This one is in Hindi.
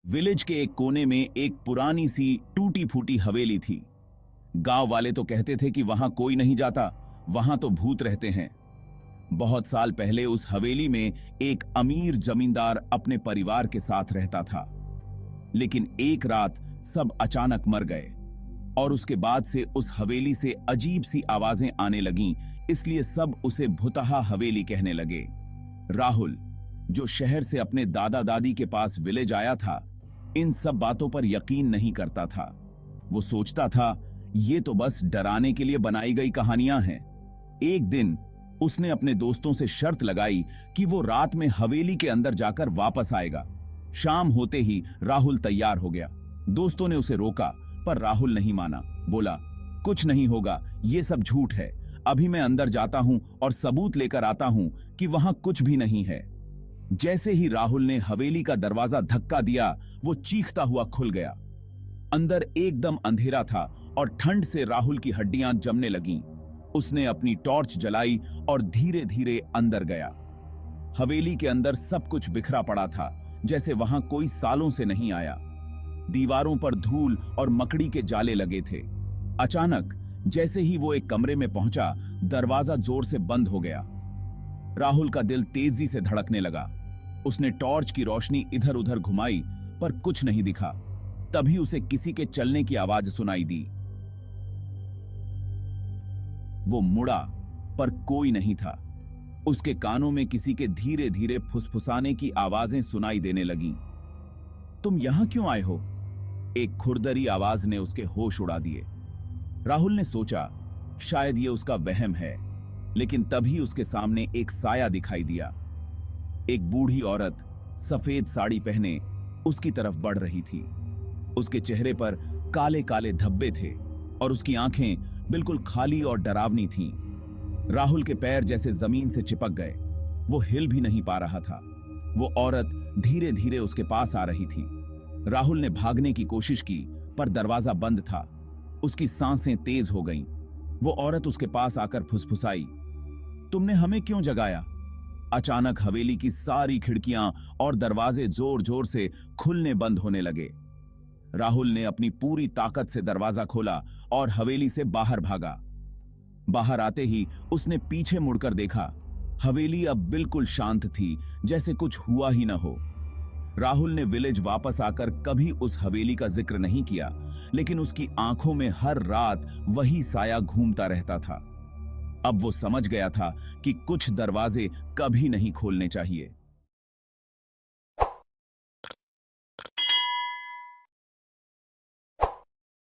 विलेज के एक कोने में एक पुरानी सी टूटी फूटी हवेली थी। गांव वाले तो कहते थे कि वहां कोई नहीं जाता, वहां तो भूत रहते हैं। बहुत साल पहले उस हवेली में एक अमीर जमींदार अपने परिवार के साथ रहता था। लेकिन एक रात सब अचानक मर गए और उसके बाद से उस हवेली से अजीब सी आवाजें आने लगीं, इसलिए सब उसे भुतहा हवेली कहने लगे। राहुल, जो शहर से अपने दादा दादी के पास विलेज आया था, इन सब बातों पर यकीन नहीं करता था। वो सोचता था ये तो बस डराने के लिए बनाई गई कहानियां हैं। एक दिन उसने अपने दोस्तों से शर्त लगाई कि वो रात में हवेली के अंदर जाकर वापस आएगा। शाम होते ही राहुल तैयार हो गया। दोस्तों ने उसे रोका पर राहुल नहीं माना। बोला, कुछ नहीं होगा, ये सब झूठ है। अभी मैं अंदर जाता हूं और सबूत लेकर आता हूं कि वहां कुछ भी नहीं है। जैसे ही राहुल ने हवेली का दरवाजा धक्का दिया, वो चीखता हुआ खुल गया। अंदर एकदम अंधेरा था और ठंड से राहुल की हड्डियां जमने लगीं। उसने अपनी टॉर्च जलाई और धीरे धीरे अंदर गया। हवेली के अंदर सब कुछ बिखरा पड़ा था, जैसे वहां कोई सालों से नहीं आया। दीवारों पर धूल और मकड़ी के जाले लगे थे। अचानक जैसे ही वो एक कमरे में पहुंचा, दरवाजा जोर से बंद हो गया। राहुल का दिल तेजी से धड़कने लगा। उसने टॉर्च की रोशनी इधर उधर घुमाई पर कुछ नहीं दिखा। तभी उसे किसी के चलने की आवाज सुनाई दी। वो मुड़ा पर कोई नहीं था। उसके कानों में किसी के धीरे धीरे फुसफुसाने की आवाजें सुनाई देने लगीं। तुम यहां क्यों आए हो? एक खुरदरी आवाज ने उसके होश उड़ा दिए। राहुल ने सोचा शायद ये उसका वहम है, लेकिन तभी उसके सामने एक साया दिखाई दिया। एक बूढ़ी औरत सफेद साड़ी पहने उसकी तरफ बढ़ रही थी। उसके चेहरे पर काले काले धब्बे थे और उसकी आंखें बिल्कुल खाली और डरावनी थीं। राहुल के पैर जैसे जमीन से चिपक गए। वो हिल भी नहीं पा रहा था। वो औरत धीरे धीरे उसके पास आ रही थी। राहुल ने भागने की कोशिश की पर दरवाजा बंद था। उसकी सांसें तेज हो गईं। वो औरत उसके पास आकर फुसफुसाई, तुमने हमें क्यों जगाया? अचानक हवेली की सारी खिड़कियां और दरवाजे जोर जोर से खुलने बंद होने लगे। राहुल ने अपनी पूरी ताकत से दरवाजा खोला और हवेली से बाहर भागा। बाहर आते ही उसने पीछे मुड़कर देखा। हवेली अब बिल्कुल शांत थी, जैसे कुछ हुआ ही न हो। राहुल ने विलेज वापस आकर कभी उस हवेली का जिक्र नहीं किया, लेकिन उसकी आंखों में हर रात वही साया घूमता रहता था। अब वो समझ गया था कि कुछ दरवाजे कभी नहीं खोलने चाहिए।